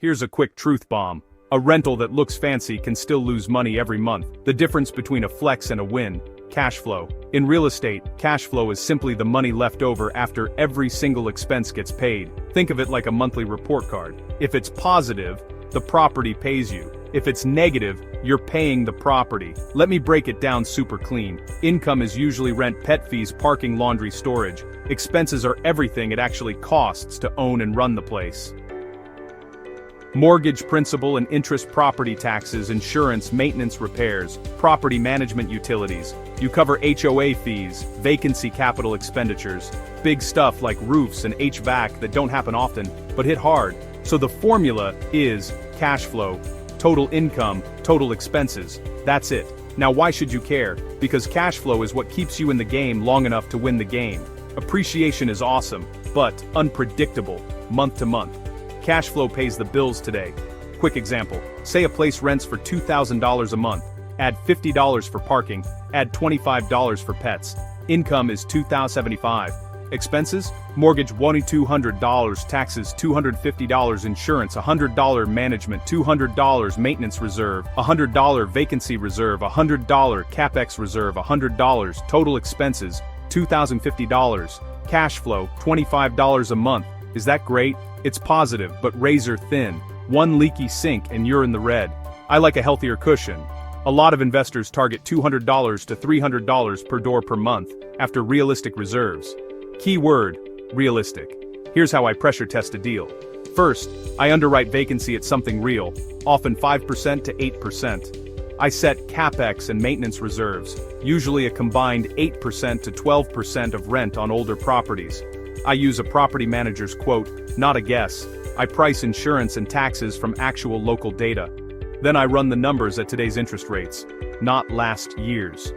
Here's a quick truth bomb. A rental that looks fancy can still lose money every month. The difference between a flex and a win: cash flow. In real estate, cash flow is simply the money left over after every single expense gets paid. Think of it like a monthly report card. If it's positive, the property pays you. If it's negative, you're paying the property. Let me break it down super clean. Income is usually rent, pet fees, parking, laundry, storage. Expenses are everything it actually costs to own and run the place. Mortgage, principal and interest, property taxes, insurance, maintenance, repairs, property management, utilities. You cover HOA fees, vacancy, capital expenditures, big stuff like roofs and HVAC that don't happen often, but hit hard. So the formula is cash flow, total income, total expenses. That's it. Now why should you care? Because cash flow is what keeps you in the game long enough to win the game. Appreciation is awesome, but unpredictable, month to month. Cash flow pays the bills today. Quick example, say a place rents for $2,000 a month, add $50 for parking, add $25 for pets. Income is $2,075. Expenses? Mortgage $2,200, taxes $250, insurance $100, management $200, maintenance reserve $100, vacancy reserve $100, capex reserve $100, total expenses $2,050. Cash flow $25 a month. Is that great? It's positive, but razor thin. One leaky sink and you're in the red. I like a healthier cushion. A lot of investors target $200 to $300 per door per month after realistic reserves. Key word: realistic. Here's how I pressure test a deal. First, I underwrite vacancy at something real, often 5% to 8%. I set capex and maintenance reserves, usually a combined 8% to 12% of rent on older properties. I use a property manager's quote, not a guess. I price insurance and taxes from actual local data. Then I run the numbers at today's interest rates, not last year's.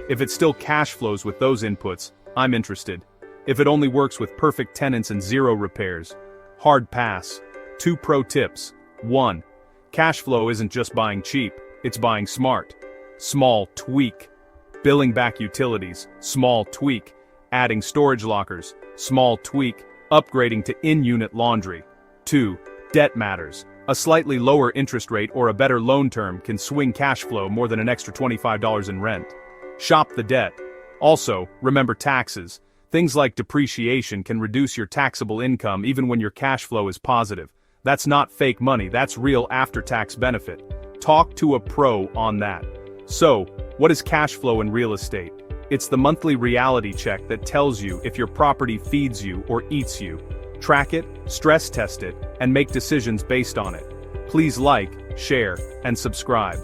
If it still cash flows with those inputs, I'm interested. If it only works with perfect tenants and zero repairs, hard pass. 2 pro tips. 1. Cash flow isn't just buying cheap, it's buying smart. Small tweak. Billing back utilities, small tweak. Adding storage lockers, small tweak. Upgrading to in-unit laundry. 2. Debt matters. A slightly lower interest rate or a better loan term can swing cash flow more than an extra $25 in rent. Shop the debt. Also, remember taxes. Things like depreciation can reduce your taxable income even when your cash flow is positive. That's not fake money, that's real after-tax benefit. Talk to a pro on that. So, what is cash flow in real estate? It's the monthly reality check that tells you if your property feeds you or eats you. Track it, stress test it, and make decisions based on it. Please like, share, and subscribe.